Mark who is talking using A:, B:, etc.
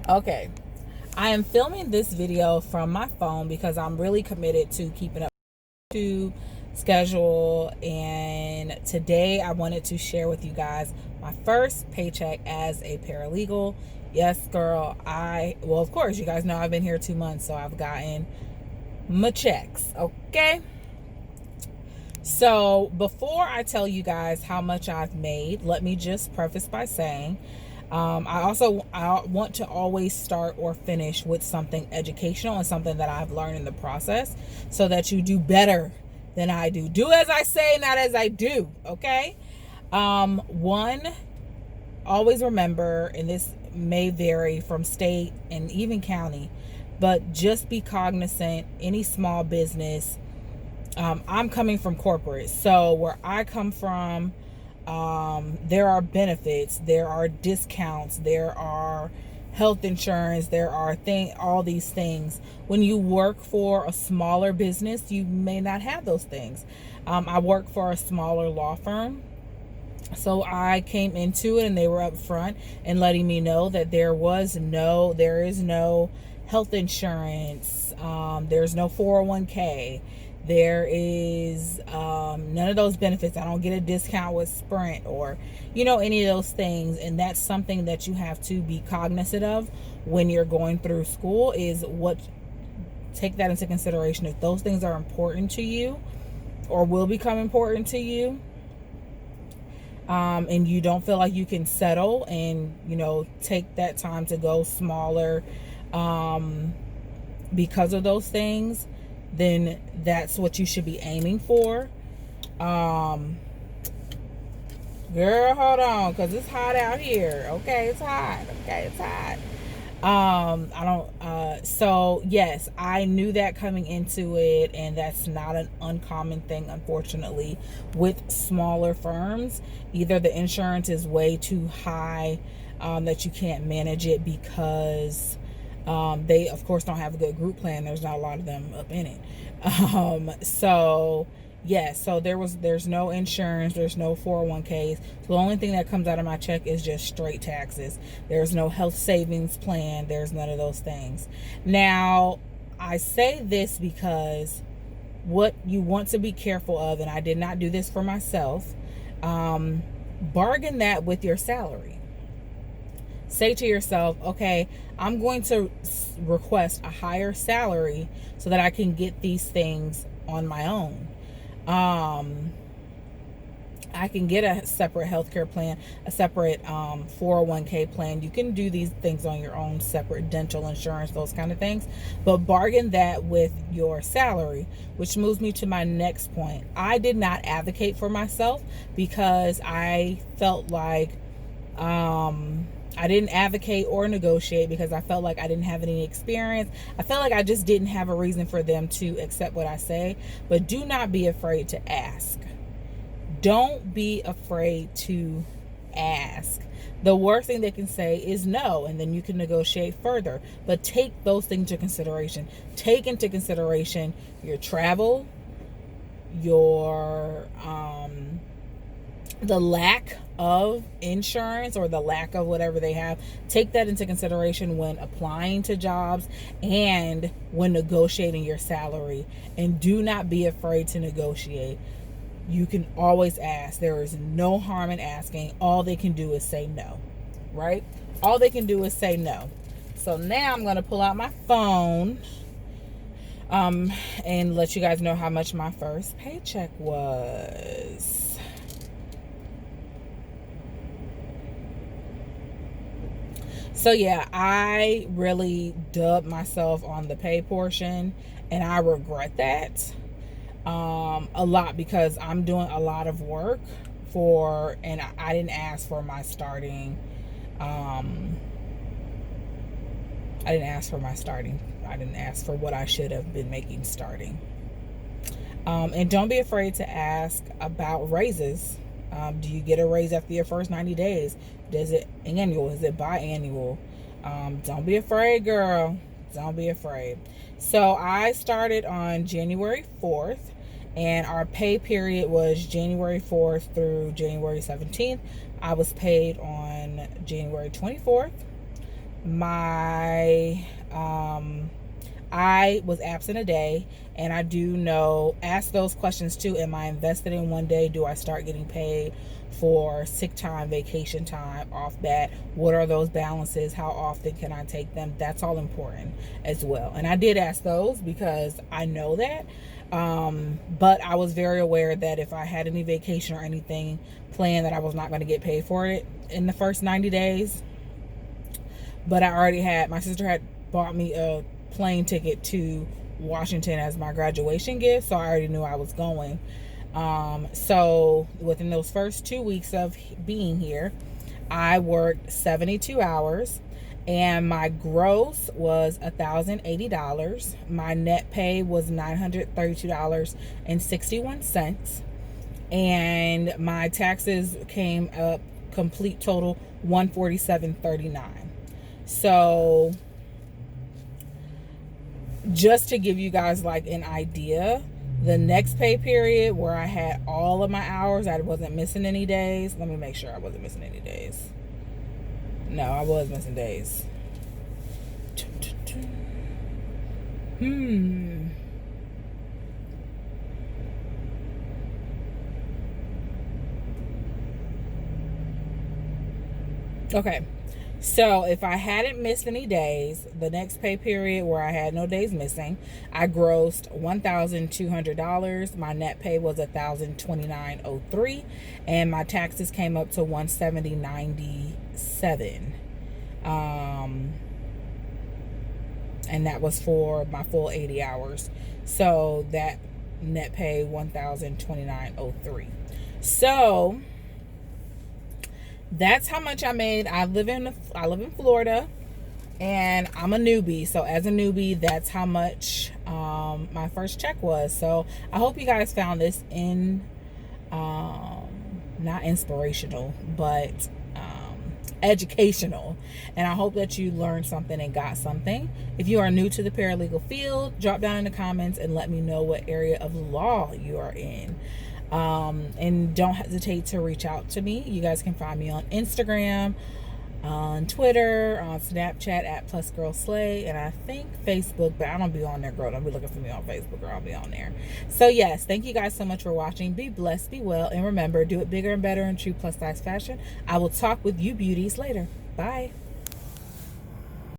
A: Okay, I am filming this video from my phone because I'm really committed to keeping up to schedule, and today I wanted to share with you guys my first paycheck as a paralegal. Yes, girl, well, of course, you guys know I've been here 2 months, so I've gotten my checks, okay? So before I tell you guys how much I've made, let me just preface by saying I want to always start or finish with something educational and something that I've learned in the process so that you do better than I do. Do as I say, not as I do, okay? One, always remember, and this may vary from state and even county, but just be cognizant, any small business, I'm coming from corporate, so where I come from, there are benefits, there are discounts, there are health insurance, there are all these things. When you work for a smaller business, you may not have those things. I work for a smaller law firm, so I came into it and they were up front and letting me know that there is no health insurance, there's no 401k, there is none of those benefits. I don't get a discount with Sprint or any of those things. And that's something that you have to be cognizant of when you're going through school, is take that into consideration. If those things are important to you or will become important to you, and you don't feel like you can settle and take that time to go smaller because of those things, then that's what you should be aiming for. Girl, hold on, because it's hot out here. Okay, it's hot. So yes, I knew that coming into it, and that's not an uncommon thing, unfortunately, with smaller firms. Either the insurance is way too high, that you can't manage it because they of course don't have a good group plan. There's not a lot of them up in it. So there's no insurance, there's no 401ks. So the only thing that comes out of my check is just straight taxes. There's no health savings plan, there's none of those things. Now, I say this because what you want to be careful of, and I did not do this for myself, bargain that with your salary. Say to yourself, okay, I'm going to request a higher salary so that I can get these things on my own. I can get a separate healthcare plan, a separate 401k plan. You can do these things on your own, separate dental insurance, those kind of things. But bargain that with your salary, which moves me to my next point. I did not advocate for myself because I felt like I didn't advocate or negotiate because I felt like I didn't have any experience. I felt like I just didn't have a reason for them to accept what I say. But do not be afraid to ask. Don't be afraid to ask. The worst thing they can say is no, and then you can negotiate further. But take those things into consideration. Take into consideration your travel, your the lack of insurance or the lack of whatever they have. Take that into consideration when applying to jobs and when negotiating your salary. And do not be afraid to negotiate. You can always ask. There is no harm in asking. All they can do is say no, right? All they can do is say no. So now I'm going to pull out my phone and let you guys know how much my first paycheck was. So yeah, I really dubbed myself on the pay portion, and I regret that a lot because I'm doing a lot of work and I didn't ask for my starting. I didn't ask for what I should have been making starting. And don't be afraid to ask about raises. Do you get a raise after your first 90 days? Is it annual? Is it biannual? Don't be afraid, girl. Don't be afraid. So I started on January 4th, and our pay period was January 4th through January 17th. I was paid on January 24th. my I was absent a day, and I do know, ask those questions too. Am I invested in one day? Do I start getting paid for sick time, vacation time, off bat? What are those balances? How often can I take them? That's all important as well. And I did ask those because I know that. But I was very aware that if I had any vacation or anything planned, that I was not going to get paid for it in the first 90 days. But I already had, my sister had bought me a plane ticket to Washington as my graduation gift, so I already knew I was going. So within those first 2 weeks of being here, I worked 72 hours, and my gross was $1,080. My net pay was $932.61, and my taxes came up complete total $147.39. So just to give you guys like an idea, the next pay period where I had all of my hours, I wasn't missing any days. Let me make sure I wasn't missing any days. No, I was missing days. Okay. So if I hadn't missed any days, the next pay period where I had no days missing, I grossed $1,200. My net pay was $1,029.03, and my taxes came up to $170.97. And that was for my full 80 hours. So that net pay $1,029.03. So that's how much I made. I live in Florida, and I'm a newbie. So as a newbie, that's how much my first check was. So I hope you guys found this not inspirational, but educational, and I hope that you learned something and got something. If you are new to the paralegal field, drop down in the comments and let me know what area of law you are in. And don't hesitate to reach out to me. You guys can find me on Instagram, on Twitter, on Snapchat at +girlslay, and I think Facebook, but I don't be on there, girl. Don't be looking for me on Facebook, or I'll be on there. So yes, thank you guys so much for watching. Be blessed, be well, and remember, do it bigger and better in true plus size fashion. I will talk with you beauties later. Bye.